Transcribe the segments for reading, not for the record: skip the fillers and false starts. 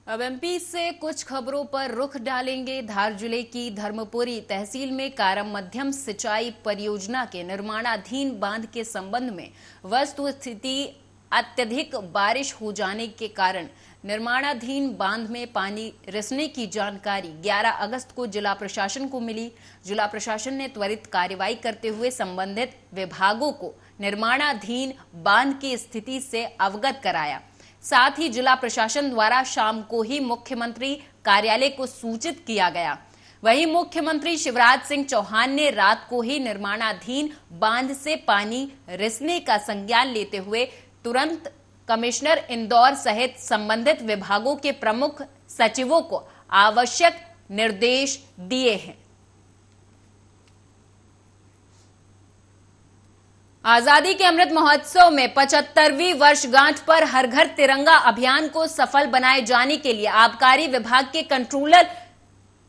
अब एमपी से कुछ खबरों पर रुख डालेंगे। धार जिले की धर्मपुरी तहसील में कारम मध्यम सिंचाई परियोजना के निर्माणाधीन बांध के संबंध में वस्तु स्थिति अत्यधिक बारिश हो जाने के कारण निर्माणाधीन बांध में पानी रिसने की जानकारी 11 अगस्त को जिला प्रशासन को मिली। जिला प्रशासन ने त्वरित कार्रवाई करते हुए संबंधित विभागों को निर्माणाधीन बांध की स्थिति से अवगत कराया। साथ ही जिला प्रशासन द्वारा शाम को ही मुख्यमंत्री कार्यालय को सूचित किया गया। वहीं मुख्यमंत्री शिवराज सिंह चौहान ने रात को ही निर्माणाधीन बांध से पानी रिसने का संज्ञान लेते हुए तुरंत कमिश्नर इंदौर सहित संबंधित विभागों के प्रमुख सचिवों को आवश्यक निर्देश दिए हैं। आजादी के अमृत महोत्सव में 75वीं वर्षगांठ पर हर घर तिरंगा अभियान को सफल बनाए जाने के लिए आबकारी विभाग के कंट्रोलर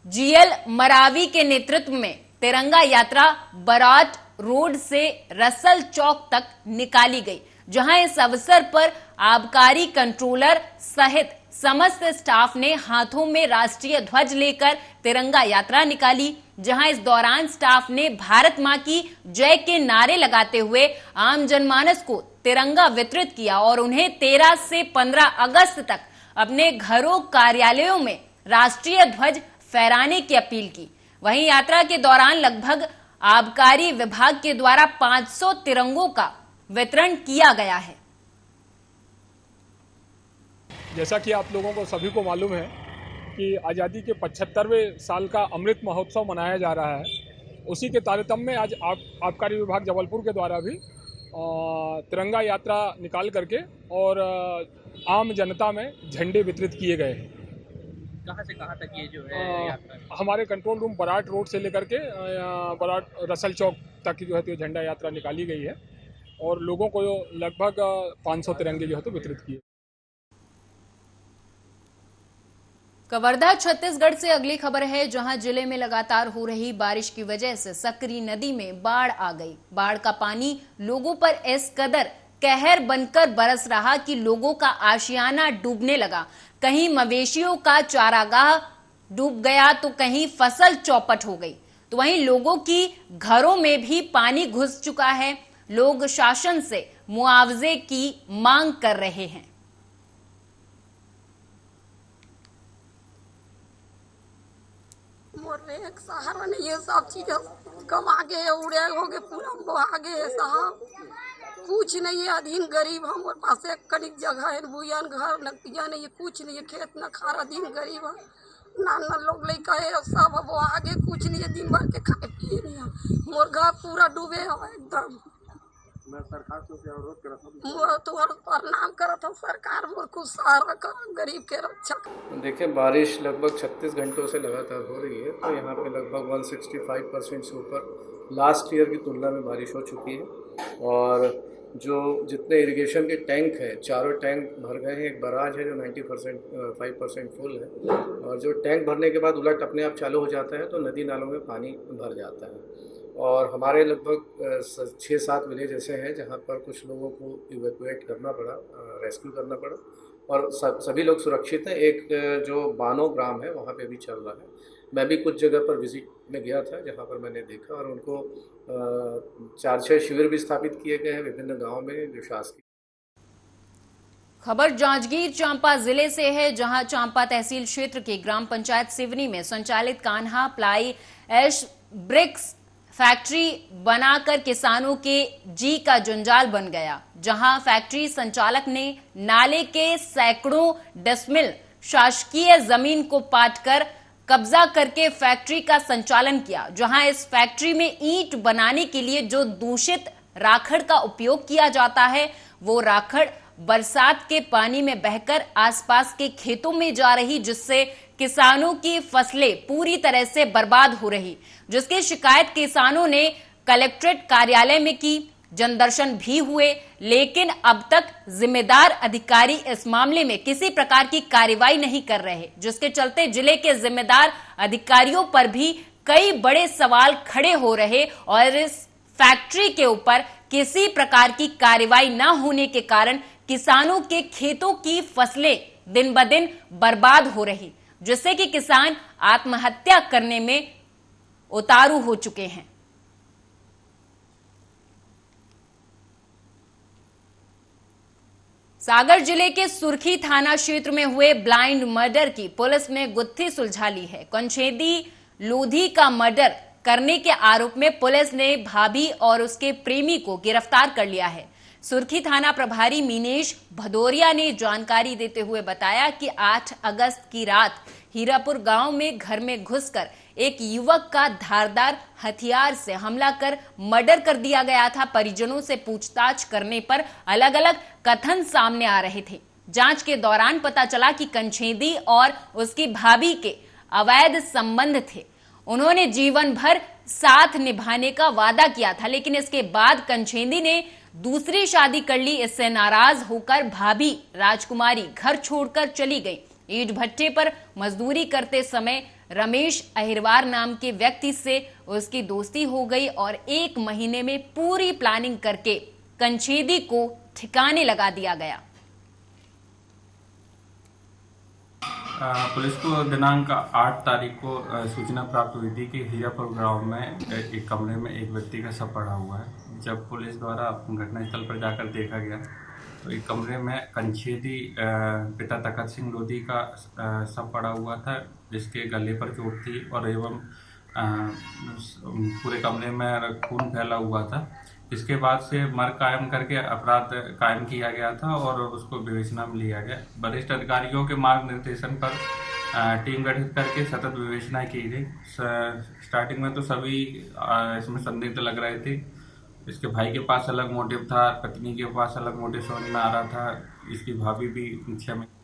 जीएल मरावी के नेतृत्व में तिरंगा यात्रा बराट रोड से रसल चौक तक निकाली गई, जहां इस अवसर पर आबकारी कंट्रोलर सहित समस्त स्टाफ ने हाथों में राष्ट्रीय ध्वज लेकर तिरंगा यात्रा निकाली। जहां इस दौरान स्टाफ ने भारत मां की जय के नारे लगाते हुए आम जनमानस को तिरंगा वितरित किया और उन्हें 13 से 15 अगस्त तक अपने घरों कार्यालयों में राष्ट्रीय ध्वज फहराने की अपील की। वहीं यात्रा के दौरान लगभग आबकारी विभाग के द्वारा 500 तिरंगों का वितरण किया गया है। जैसा कि आप लोगों को सभी को मालूम है कि आज़ादी के 75वें साल का अमृत महोत्सव मनाया जा रहा है, उसी के तारतम्य में आज आबकारी विभाग जबलपुर के द्वारा भी तिरंगा यात्रा निकाल करके और आम जनता में झंडे वितरित किए गए हैं। कहाँ से कहाँ तक ये जो है यात्रा? हमारे कंट्रोल रूम बराट रोड से लेकर के बराट रसल चौक तक जो है तो छंडा यात्रा निकाली गई है और लोगों को लगभग 500 तिरंगे जो है तो वितरित किए। कवर्धा छत्तीसगढ़ से अगली खबर है, जहां जिले में लगातार हो रही बारिश की वजह से सकरी नदी में बाढ़ आ गई। बाढ़ का पानी लोगों पर इस कदर कहर बनकर बरस रहा कि लोगों का आशियाना डूबने लगा। कहीं मवेशियों का चारागाह डूब गया तो कहीं फसल चौपट हो गई। तो वहीं लोगों की घरों में भी पानी घुस चुका है। लोग शासन से मुआवजे की मांग कर रहे हैं। एक सहारा नहीं है, सब चीजें कम आगे उड़े हो गए, पूरा बहा गए साहब, कुछ नहीं है। अधीन गरीब हमारे पास एक कनिक जगह है, भूयन घर न पिया नहीं है, कुछ नहीं है, खेत न खार, अधीन गरीब है, नाना लोग लड़का है सब अब आगे कुछ नहीं है, दिन भर के खाए पिए नहीं है, मोर घर पूरा डूबे है एकदम। मैं सरकार से अनुरोध करत हूँ तो प्रणाम करत हूँ, सरकार मोर कुछ सहारा कर, गरीब के रक्षा। देखिए, बारिश लगभग 36 घंटों से लगातार हो रही है, तो यहाँ पे लगभग 165% से ऊपर लास्ट ईयर की तुलना में बारिश हो चुकी है। और जो जितने इरिगेशन के टैंक हैं, चारों टैंक भर गए हैं। एक बराज है जो 95% फुल है, और जो टैंक भरने के बाद उलट अपने आप चालू हो जाता है तो नदी नालों में पानी भर जाता है। और हमारे लगभग 6-7 विलेज ऐसे हैं जहाँ पर कुछ लोगों को इवैक्यूएट करना पड़ा, रेस्क्यू करना पड़ा, और सभी लोग सुरक्षित हैं। एक जो बानो ग्राम है वहाँ पे भी चल रहा है। मैं भी कुछ जगह पर विजिट में गया था जहाँ पर मैंने देखा, और उनको 4-6 शिविर भी स्थापित किए गए हैं विभिन्न गाँव में जो शासकीय। खबर जांजगीर चांपा जिले से है, जहां चांपा तहसील क्षेत्र के ग्राम पंचायत सिवनी में संचालित Kanha fly ash bricks factory बनाकर किसानों के जी का जंजाल बन गया। जहां फैक्ट्री संचालक ने नाले के सैकड़ों डिसमिल शासकीय जमीन को पाटकर कब्जा करके फैक्ट्री का संचालन किया। जहां इस फैक्ट्री में ईंट बनाने के लिए जो दूषित राखड़ का उपयोग किया जाता है, वो राखड़ बरसात के पानी में बहकर आसपास के खेतों में जा रही, जिससे किसानों की फसलें पूरी तरह से बर्बाद हो रही, जिसकी शिकायत किसानों ने कलेक्ट्रेट कार्यालय में की। जनदर्शन भी हुए, लेकिन अब तक जिम्मेदार अधिकारी इस मामले में किसी प्रकार की कार्रवाई नहीं कर रहे, जिसके चलते जिले के जिम्मेदार अधिकारियों पर भी कई बड़े सवाल खड़े हो रहे और इस फैक्ट्री के ऊपर किसी प्रकार की कार्रवाई न होने के कारण किसानों के खेतों की फसलें दिन ब दिन बर्बाद हो रही, जिससे कि किसान आत्महत्या करने में उतारू हो चुके हैं। सागर जिले के सुर्खी थाना क्षेत्र में हुए ब्लाइंड मर्डर की पुलिस ने गुत्थी सुलझा ली है। कंछेदी लोधी का मर्डर करने के आरोप में पुलिस ने भाभी और उसके प्रेमी को गिरफ्तार कर लिया है। सुर्खी थाना प्रभारी मीनेश भदौरिया ने जानकारी देते हुए बताया कि 8 अगस्त की रात हीरापुर गांव में घर में घुसकर एक युवक का धारदार हथियार से हमला कर मर्डर कर दिया गया था। परिजनों से पूछताछ करने पर अलग अलग कथन सामने आ रहे थे। जांच के दौरान पता चला कि कंछेदी और उसकी भाभी के अवैध संबंध थे। उन्होंने जीवन भर साथ निभाने का वादा किया था, लेकिन इसके बाद कंछेदी ने दूसरी शादी कर ली। इससे नाराज होकर भाभी राजकुमारी घर छोड़कर चली गई। ईंट भट्टे पर मजदूरी करते समय रमेश अहिरवार नाम के व्यक्ति से उसकी दोस्ती हो गई और 1 महीने में पूरी प्लानिंग करके कंछेदी को ठिकाने लगा दिया गया। पुलिस को दिनांक 8 तारीख को सूचना प्राप्त हुई थी कि हीरापुर गांव में एक कमरे में एक व्यक्ति का शव पड़ा हुआ है। जब पुलिस द्वारा घटनास्थल पर जाकर देखा गया तो एक कमरे में कंछेदी पिता तखत सिंह लोधी का शव पड़ा हुआ था, जिसके गले पर चोट थी और एवं पूरे कमरे में खून फैला हुआ था। इसके बाद से मर्ग कायम करके अपराध कायम किया गया था और उसको विवेचना में लिया गया। वरिष्ठ अधिकारियों के मार्गनिर्देशन पर टीम गठित करके सतत विवेचना की गई। स्टार्टिंग में तो सभी इसमें संदिग्ध लग रहे थे। इसके भाई के पास अलग मोटिव था, पत्नी के पास अलग मोटिव समझ में आ रहा था। इसकी भाभी भी 6 महीने